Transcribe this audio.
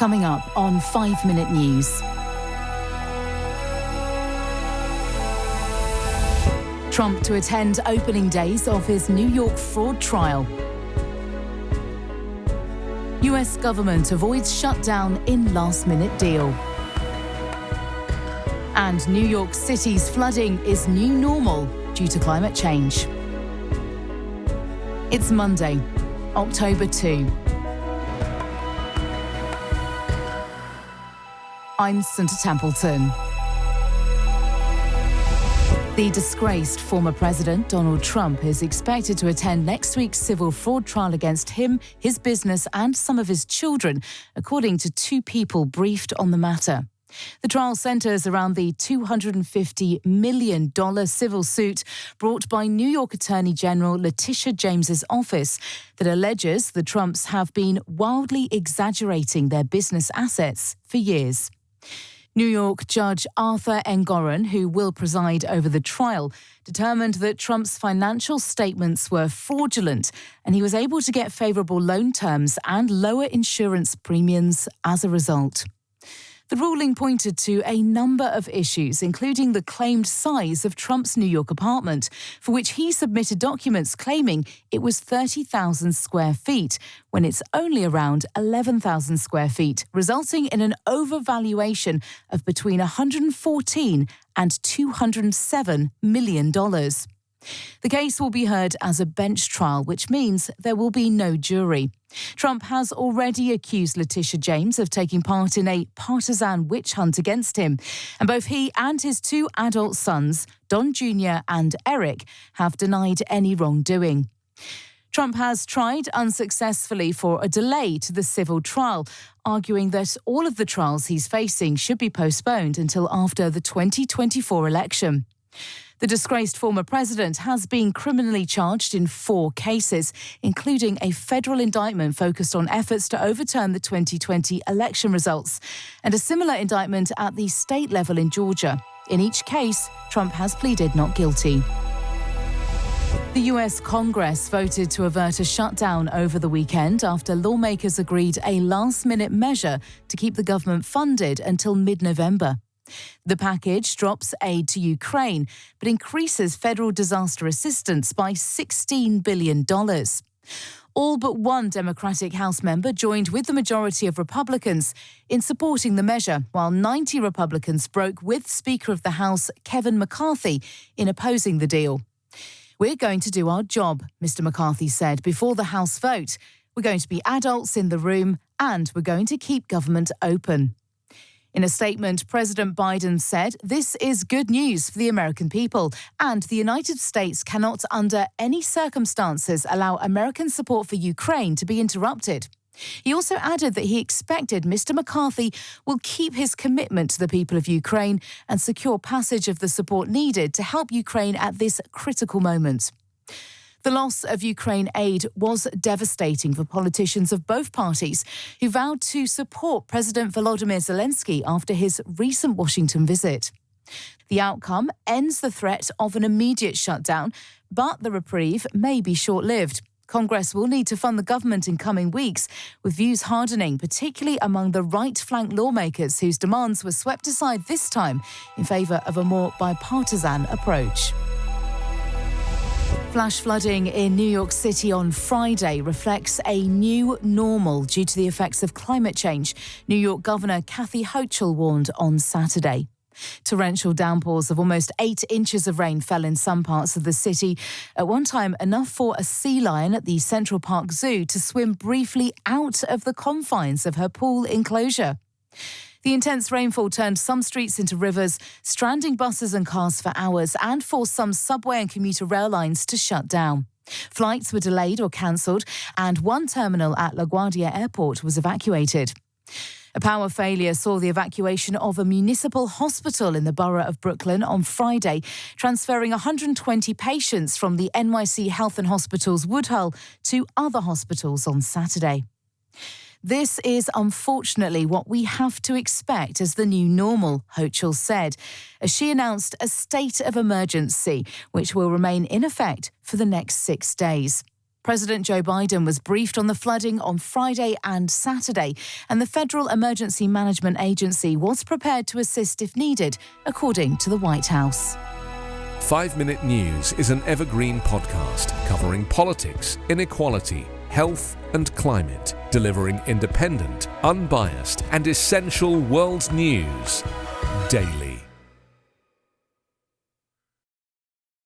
Coming up on 5 Minute News. Trump to attend opening days of his New York fraud trial. US government avoids shutdown in last-minute deal. And New York City's flooding is new normal due to climate change. It's Monday, October 2. I'm Santa Templeton. The disgraced former President Donald Trump is expected to attend next week's civil fraud trial against him, his business and some of his children, according to two people briefed on the matter. The trial centres around the $250 million civil suit brought by New York Attorney General Letitia James's office that alleges the Trumps have been wildly exaggerating their business assets for years. New York Judge Arthur Engoron, who will preside over the trial, determined that Trump's financial statements were fraudulent and he was able to get favourable loan terms and lower insurance premiums as a result. The ruling pointed to a number of issues, including the claimed size of Trump's New York apartment, for which he submitted documents claiming it was 30,000 square feet, when it's only around 11,000 square feet, resulting in an overvaluation of between $114 and $207 million. The case will be heard as a bench trial, which means there will be no jury. Trump has already accused Letitia James of taking part in a partisan witch hunt against him, and both he and his two adult sons, Don Jr. and Eric, have denied any wrongdoing. Trump has tried unsuccessfully for a delay to the civil trial, arguing that all of the trials he's facing should be postponed until after the 2024 election. The disgraced former president has been criminally charged in 4 cases, including a federal indictment focused on efforts to overturn the 2020 election results, and a similar indictment at the state level in Georgia. In each case, Trump has pleaded not guilty. The US Congress voted to avert a shutdown over the weekend after lawmakers agreed a last-minute measure to keep the government funded until mid-November. The package drops aid to Ukraine, but increases federal disaster assistance by $16 billion. All but one Democratic House member joined with the majority of Republicans in supporting the measure, while 90 Republicans broke with Speaker of the House Kevin McCarthy in opposing the deal. "We're going to do our job," Mr. McCarthy said before the House vote. "We're going to be adults in the room and we're going to keep government open." In a statement, President Biden said, "This is good news for the American people, and the United States cannot under any circumstances allow American support for Ukraine to be interrupted." He also added that he expected Mr. McCarthy will keep his commitment to the people of Ukraine and secure passage of the support needed to help Ukraine at this critical moment. The loss of Ukraine aid was devastating for politicians of both parties who vowed to support President Volodymyr Zelensky after his recent Washington visit. The outcome ends the threat of an immediate shutdown, but the reprieve may be short-lived. Congress will need to fund the government in coming weeks, with views hardening, particularly among the right-flank lawmakers whose demands were swept aside this time in favour of a more bipartisan approach. Flash flooding in New York City on Friday reflects a new normal due to the effects of climate change, New York Governor Kathy Hochul warned on Saturday. Torrential downpours of almost 8 inches of rain fell in some parts of the city. At one time, enough for a sea lion at the Central Park Zoo to swim briefly out of the confines of her pool enclosure. The intense rainfall turned some streets into rivers, stranding buses and cars for hours, and forced some subway and commuter rail lines to shut down. Flights were delayed or cancelled, and one terminal at LaGuardia Airport was evacuated. A power failure saw the evacuation of a municipal hospital in the borough of Brooklyn on Friday, transferring 120 patients from the NYC Health and Hospitals Woodhull to other hospitals on Saturday. This is unfortunately what we have to expect as the new normal, Hochul said, as she announced a state of emergency, which will remain in effect for the next 6 days. President Joe Biden was briefed on the flooding on Friday and Saturday, and the Federal Emergency Management Agency was prepared to assist if needed, according to the White House. 5 Minute News is an Evergreen podcast covering politics, inequality, health and climate, delivering independent, unbiased and essential world news daily.